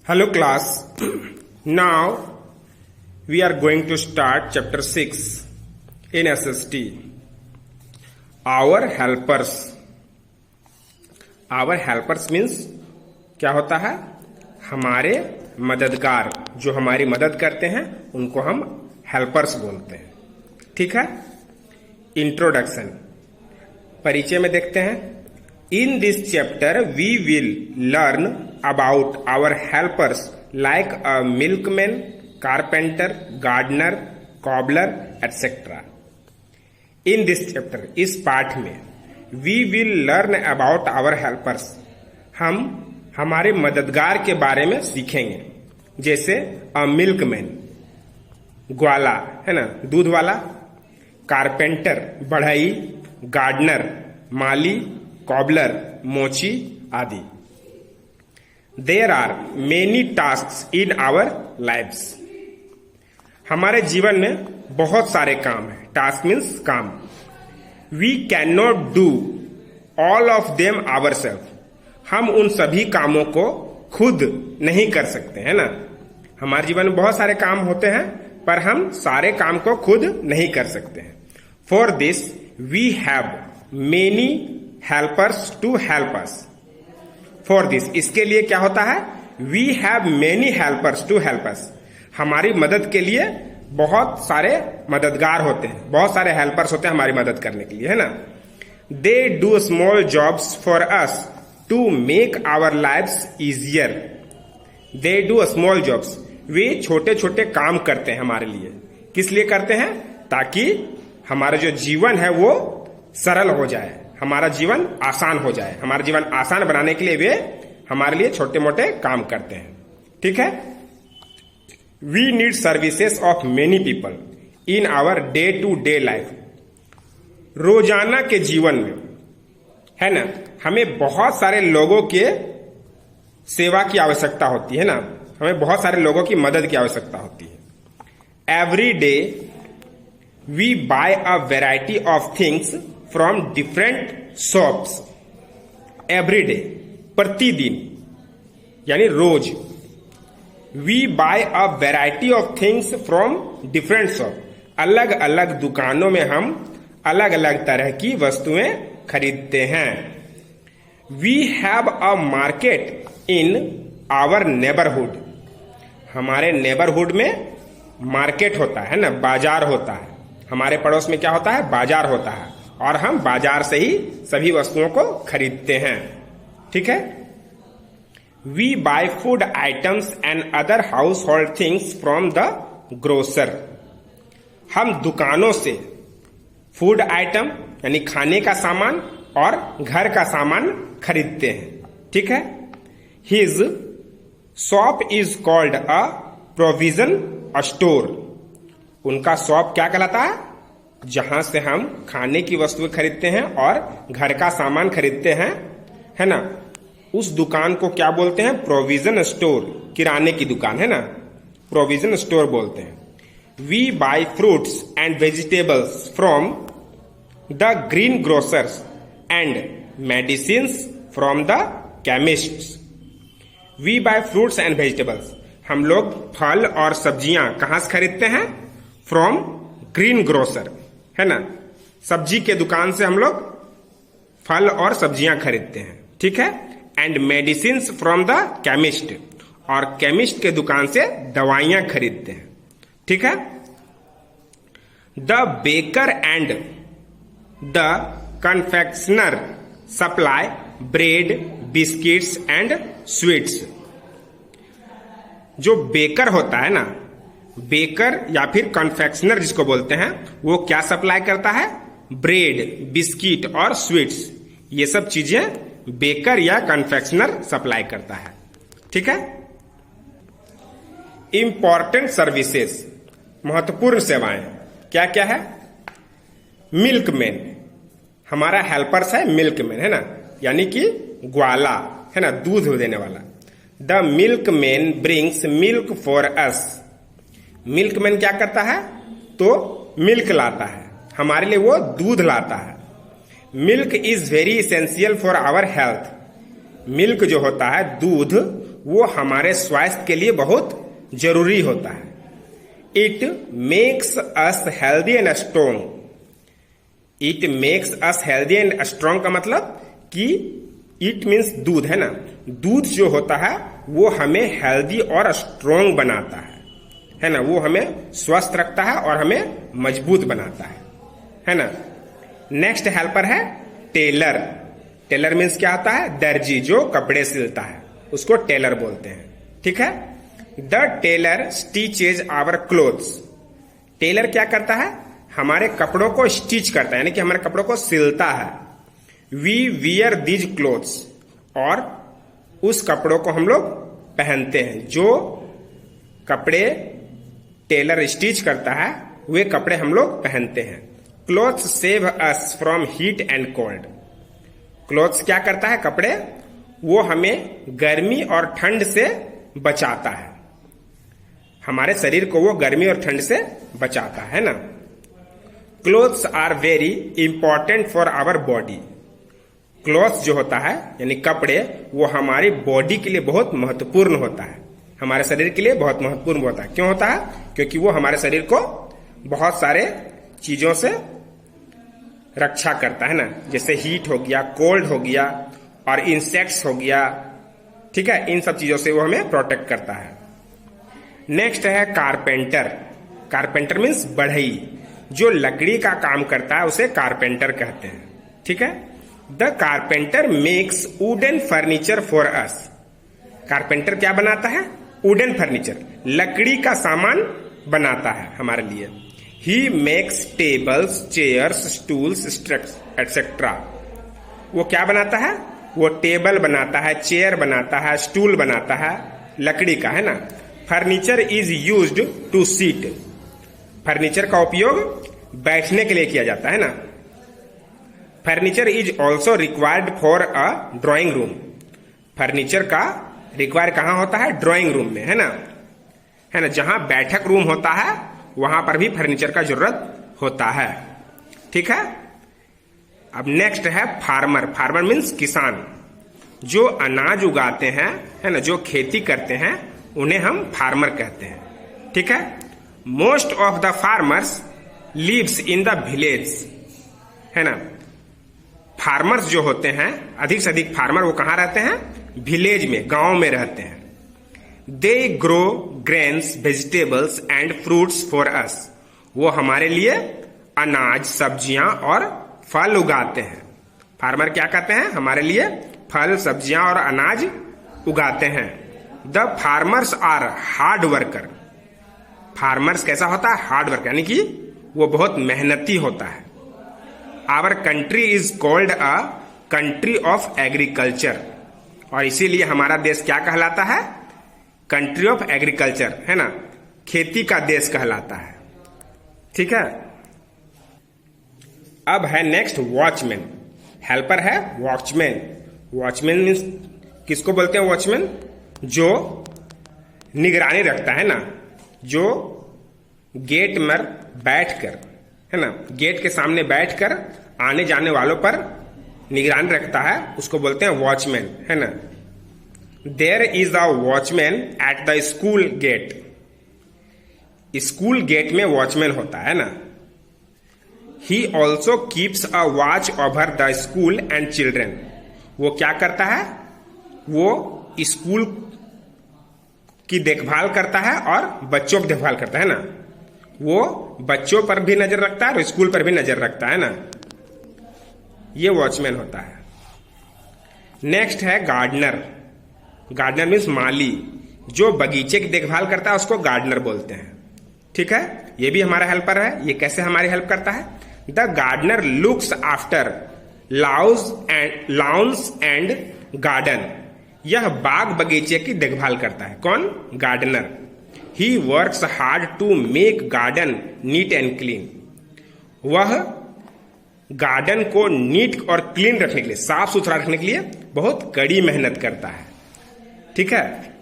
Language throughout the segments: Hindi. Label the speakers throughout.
Speaker 1: Hello class. Now we are going to start chapter 6 in SST. Our helpers. Our helpers means क्या होता है? हमारे मददगार, जो हमारी मदद करते हैं उनको हम हेल्पर्स बोलते हैं। ठीक है। इंट्रोडक्शन, परिचय में देखते हैं। In this chapter we will learn about our helpers like a milkman, carpenter, gardener, cobbler, etc. In this chapter, इस पाठ में we will learn about our helpers, हम हमारे मददगार के बारे में सीखेंगे। जैसे a milkman, ग्वाला है ना, दूध वाला, कारपेंटर, बढ़ई, गार्डनर, माली, कॉबलर, मोची आदि। There are many task in our lives, हमारे जीवन में बहुत सारे काम हैं। टास्क मीन्स काम। We can not do all of them our self, हम उन सभी कामों को खुद नहीं कर सकते, है ना। हमारे जीवन में बहुत सारे काम होते हैं पर हम सारे काम को खुद नहीं कर सकते हैं। For this we have many helpers to help us. For this, इसके लिए क्या होता है? We have many helpers to help us, हमारी मदद के लिए बहुत सारे मददगार होते हैं, बहुत सारे हेल्पर्स होते हैं हमारी मदद करने के लिए, है ना। They do small jobs for us to make our lives easier. They do small jobs, वे छोटे छोटे काम करते हैं हमारे लिए। किस लिए करते हैं? ताकि हमारा जो जीवन है वो सरल हो जाए, हमारा जीवन आसान हो जाए। हमारा जीवन आसान बनाने के लिए वे हमारे लिए छोटे मोटे काम करते हैं। ठीक है। We need services of many people in our day to day life, रोजाना के जीवन में, है ना, हमें बहुत सारे लोगों के सेवा की आवश्यकता होती है ना, हमें बहुत सारे लोगों की मदद की आवश्यकता होती है। Every day we buy a variety of things from different shops. Every day, प्रतिदिन यानी रोज। We buy a variety of things from different shop, अलग अलग दुकानों में हम अलग अलग तरह की वस्तुएं खरीदते हैं। We have a market in our neighbourhood, neighbourhood नेबरहुड में मार्केट होता है ना, बाजार होता है। हमारे पड़ोस में क्या होता है? बाजार होता है, और हम बाजार से ही सभी वस्तुओं को खरीदते हैं। ठीक है। We buy food items and other household things from the grocer, हम दुकानों से फूड आइटम यानी खाने का सामान और घर का सामान खरीदते हैं। ठीक है। His shop is called a provision store, उनका शॉप क्या कहलाता है? जहां से हम खाने की वस्तुएं खरीदते हैं और घर का सामान खरीदते हैं, है ना। उस दुकान को क्या बोलते हैं? प्रोविजन स्टोर, किराने की दुकान, है ना, प्रोविजन स्टोर बोलते हैं। We buy fruits and vegetables from the green grocers and medicines from the chemists. We buy fruits and vegetables, हम लोग फल और सब्जियां कहां से खरीदते हैं? फ्रॉम ग्रीन ग्रोसर, है ना, सब्जी के दुकान से हम लोग फल और सब्जियां खरीदते हैं। ठीक है। And medicine from the chemist, और केमिस्ट के दुकान से दवाइयां खरीदते हैं। ठीक है। The baker and the confectioner supply bread, biscuits and sweets. जो बेकर होता है ना, बेकर या फिर कन्फेक्शनर जिसको बोलते हैं, वो क्या सप्लाई करता है? ब्रेड, बिस्किट और स्वीट्स, ये सब चीजें बेकर या कन्फेक्शनर सप्लाई करता है। ठीक है। इंपॉर्टेंट सर्विसेज, महत्वपूर्ण सेवाएं क्या क्या है? मिल्कमैन, हमारा हेल्पर्स है मिल्कमैन, है ना, यानी कि ग्वाला, है ना, दूध देने वाला। The milkman brings milk for us, milkman क्या करता है? तो मिल्क लाता है, हमारे लिए वो दूध लाता है। Milk is very essential for our health, milk जो होता है, दूध, वो हमारे स्वास्थ्य के लिए बहुत जरूरी होता है। It makes us healthy and strong. It makes us healthy and strong का मतलब कि इट मीन्स दूध है ना, दूध जो होता है वो हमें हेल्दी और स्ट्रोंग बनाता है ना, वो हमें स्वस्थ रखता है और हमें मजबूत बनाता है ना। नेक्स्ट हेल्पर है टेलर। टेलर मीन्स क्या होता है? दर्जी, जो कपड़े सिलता है उसको टेलर बोलते हैं। ठीक है। The tailor stitches our clothes. Tailor क्या करता है? हमारे कपड़ों को स्टिच करता है, यानी कि हमारे कपड़ों को सिलता है। वी वियर दीज क्लोथ्स, और उस कपड़ों को हम लोग पहनते हैं। जो कपड़े टेलर स्टिच करता है वे कपड़े हम लोग पहनते हैं। Clothes save us from heat and cold. Clothes क्या करता है? कपड़े वो हमें गर्मी और ठंड से बचाता है, हमारे शरीर को वो गर्मी और ठंड से बचाता है ना। Clothes are very important for our body. Clothes जो होता है यानी कपड़े, वो हमारी बॉडी के लिए बहुत महत्वपूर्ण होता है, हमारे शरीर के लिए बहुत महत्वपूर्ण होता है। क्यों होता है? क्योंकि वो हमारे शरीर को बहुत सारे चीजों से रक्षा करता है ना, जैसे हीट हो गया, कोल्ड हो गया और इंसेक्ट्स हो गया। ठीक है, इन सब चीजों से वो हमें प्रोटेक्ट करता है। नेक्स्ट है कारपेंटर। कारपेंटर मीन्स बढ़ई, जो लकड़ी का काम करता है उसे कारपेंटर कहते हैं। ठीक है। The carpenter makes wooden furniture for us. Carpenter क्या बनाता है? वुडन फर्नीचर, लकड़ी का सामान बनाता है हमारे लिए। He makes tables, chairs, stools etcetera. वो क्या बनाता है? वो टेबल बनाता है, चेयर बनाता है, स्टूल बनाता है, लकड़ी का, है ना। Furniture is used to seat. Furniture का उपयोग बैठने के लिए किया जाता है ना। Furniture is also required for a drawing room. Furniture का रिक्वायर कहां होता है? ड्राइंग रूम में, है ना, जहां बैठक रूम होता है वहां पर भी फर्नीचर का जरूरत होता है। ठीक है। अब नेक्स्ट है फार्मर। फार्मर मीन्स किसान, जो अनाज उगाते हैं, है ना, जो खेती करते हैं, उन्हें हम फार्मर कहते हैं। ठीक है। Most of the farmers lives in the village, है ना। फार्मर्स जो होते हैं, अधिक से अधिक फार्मर वो कहां रहते हैं? विलेज में, गांव में रहते हैं। They grow grains, vegetables and fruits for us. वो हमारे लिए अनाज, सब्जियां और फल उगाते हैं। फार्मर क्या कहते हैं? हमारे लिए फल, सब्जियां और अनाज उगाते हैं। The farmers are hard worker. Farmers कैसा होता है? हार्ड वर्कर, यानी कि वो बहुत मेहनती होता है। Our country is called a country of agriculture. और इसीलिए हमारा देश क्या कहलाता है? कंट्री ऑफ एग्रीकल्चर, है ना, खेती का देश कहलाता है। ठीक है। अब है नेक्स्ट वॉचमैन। हेल्पर है वॉचमैन। वॉचमैन मीन्स किसको बोलते हैं? वॉचमैन जो निगरानी रखता है ना, जो गेट में बैठकर, है ना, गेट के सामने बैठकर आने जाने वालों पर निगरानी रखता है, उसको बोलते हैं वॉचमैन, है ना। There is a watchman at the school gate. School gate में वॉचमैन होता है ना। He also keeps a watch over the school and children. वो क्या करता है? वो स्कूल की देखभाल करता है और बच्चों की देखभाल करता है ना। वो बच्चों पर भी नजर रखता है और स्कूल पर भी नजर रखता है ना। ये वॉचमैन होता है। नेक्स्ट है गार्डनर। गार्डनर मीन्स माली, जो बगीचे की देखभाल करता है उसको गार्डनर बोलते हैं। ठीक है। ये भी हमारा हेल्पर है। ये कैसे हमारी हेल्प करता है? The gardener looks after lawns and garden. यह बाग बगीचे की देखभाल करता है। कौन? Gardener. He works hard to make garden neat and clean. वह गार्डन को नीट और क्लीन रखने के लिए, साफ सुथरा रखने के लिए बहुत कड़ी मेहनत करता है। ठीक है।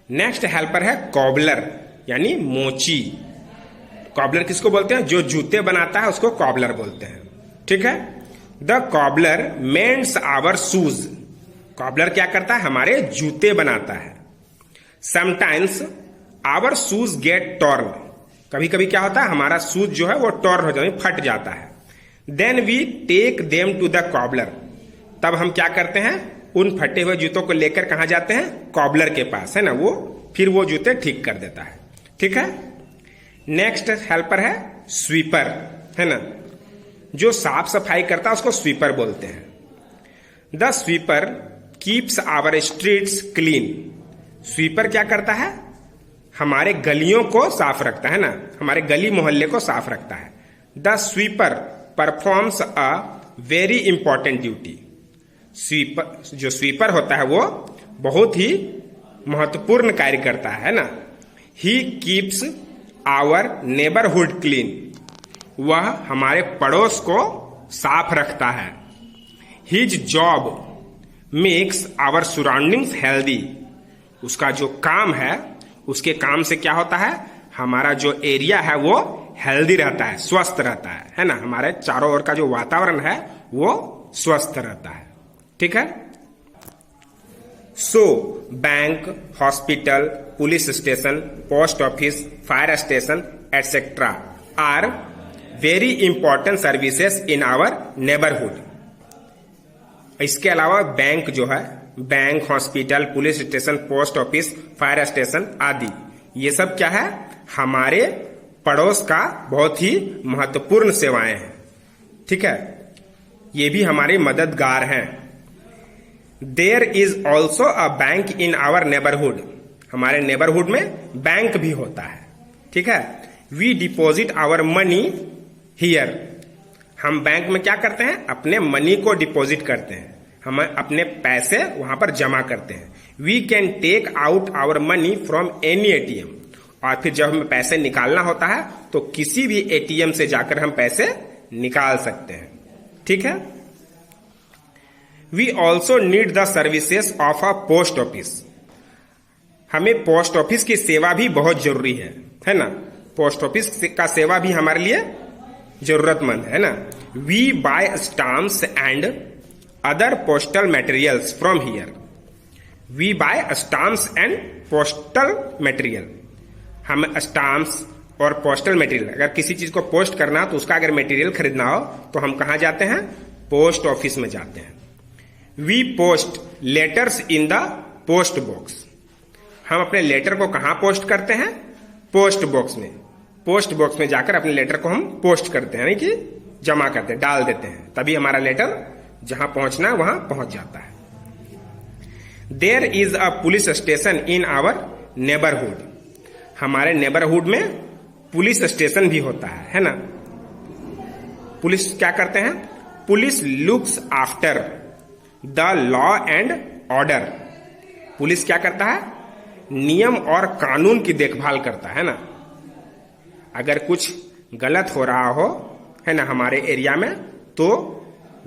Speaker 1: नेक्स्ट हेल्पर है कॉबलर, यानी मोची। कॉबलर किसको बोलते हैं? जो जूते बनाता है उसको कॉबलर बोलते हैं। ठीक है। The cobbler mends our shoes. Cobbler क्या करता है? हमारे जूते बनाता है। Sometimes our shoes get torn, कभी कभी क्या होता है? हमारा शूज जो है वो टॉर्न हो जाता है, फट जाता है। Then we take them to the cobbler, तब हम क्या करते हैं? उन फटे हुए जूतों को लेकर कहां जाते हैं? कॉबलर के पास, है ना। वो फिर वो जूते ठीक कर देता है। ठीक है। नेक्स्ट हेल्पर है स्वीपर, है ना। जो साफ सफाई करता है उसको स्वीपर बोलते हैं। The sweeper keeps our streets clean, sweeper क्या करता है? हमारे गलियों को साफ रखता है ना, हमारे गली मोहल्ले को साफ रखता है। The sweeper performs a very important duty, sweeper जो स्वीपर होता है वो बहुत ही महत्वपूर्ण कार्य करता है ना। He keeps our neighbourhood clean, वह हमारे पड़ोस को साफ रखता है। His job makes our surroundings healthy, उसका जो काम है उसके काम से क्या होता है? हमारा जो एरिया है वो हेल्दी रहता है, स्वस्थ रहता है ना। हमारे चारों ओर का जो वातावरण है वो स्वस्थ रहता है। ठीक है। So bank, hospital, police station, post office, fire station etcetera are very important services in our neighbourhood. इसके अलावा बैंक जो है, bank, hospital, police station, post office, fire station आदि, ये सब क्या है? हमारे पड़ोस का बहुत ही महत्वपूर्ण सेवाएं हैं। ठीक है। ये भी हमारे मददगार हैं। There is also a bank in our neighbourhood, neighbourhood नेबरहुड में बैंक भी होता है। ठीक है। We deposit our money here, हम बैंक में क्या करते हैं? अपने मनी को डिपॉजिट करते हैं, हम अपने पैसे वहां पर जमा करते हैं। We can take out our money from any ATM, और फिर जब हमें पैसे निकालना होता है तो किसी भी एटीएम से जाकर हम पैसे निकाल सकते हैं। ठीक है। We also need the services of a post office, हमें पोस्ट ऑफिस की सेवा भी बहुत जरूरी है ना। पोस्ट ऑफिस का सेवा भी हमारे लिए जरूरतमंद है ना। We buy stamps and other postal materials from here, we buy stamps and postal material, हम स्टाम्प्स और पोस्टल मटेरियल, अगर किसी चीज को पोस्ट करना हो तो उसका अगर मटेरियल खरीदना हो तो हम कहां जाते हैं? पोस्ट ऑफिस में जाते हैं। We post letters in the post box, हम अपने लेटर को कहां पोस्ट करते हैं? पोस्ट बॉक्स में। पोस्ट बॉक्स में जाकर अपने लेटर को हम पोस्ट करते हैं, यानी कि जमा करते हैं, डाल देते हैं, तभी हमारा लेटर जहां पहुंचना है वहां पहुंच जाता है। There is a police station in our neighbourhood, neighbourhood नेबरहुड में पुलिस स्टेशन भी होता है ना। पुलिस क्या करते हैं? Police looks after the law and order, police क्या करता है? नियम और कानून की देखभाल करता है ना। अगर कुछ गलत हो रहा हो, है ना, हमारे एरिया में, तो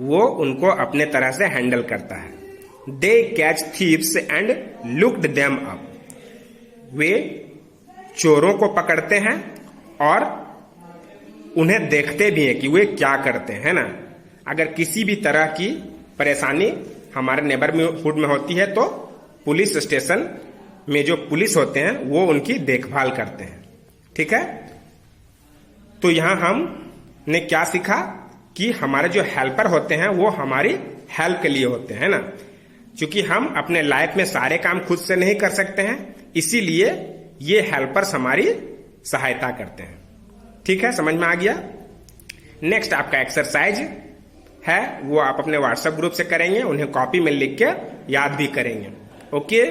Speaker 1: वो उनको अपने तरह से हैंडल करता है। They catch thieves and locked them up, वे चोरों को पकड़ते हैं और उन्हें देखते भी हैं कि वे क्या करते हैं ना। अगर किसी भी तरह की परेशानी हमारे नेबरहुड में होती है तो पुलिस स्टेशन में जो पुलिस होते हैं वो उनकी देखभाल करते हैं। ठीक है। तो यहां हमने क्या सीखा कि हमारे जो हेल्पर होते हैं वो हमारी हेल्प के लिए होते हैं ना। क्योंकि हम अपने लाइफ में सारे काम खुद से नहीं कर सकते हैं, इसीलिए ये हेल्पर्स हमारी सहायता करते हैं। ठीक है, समझ में आ गया। नेक्स्ट आपका एक्सरसाइज है वो आप अपने व्हाट्सएप ग्रुप से करेंगे, उन्हें कॉपी में लिख के याद भी करेंगे। ओके।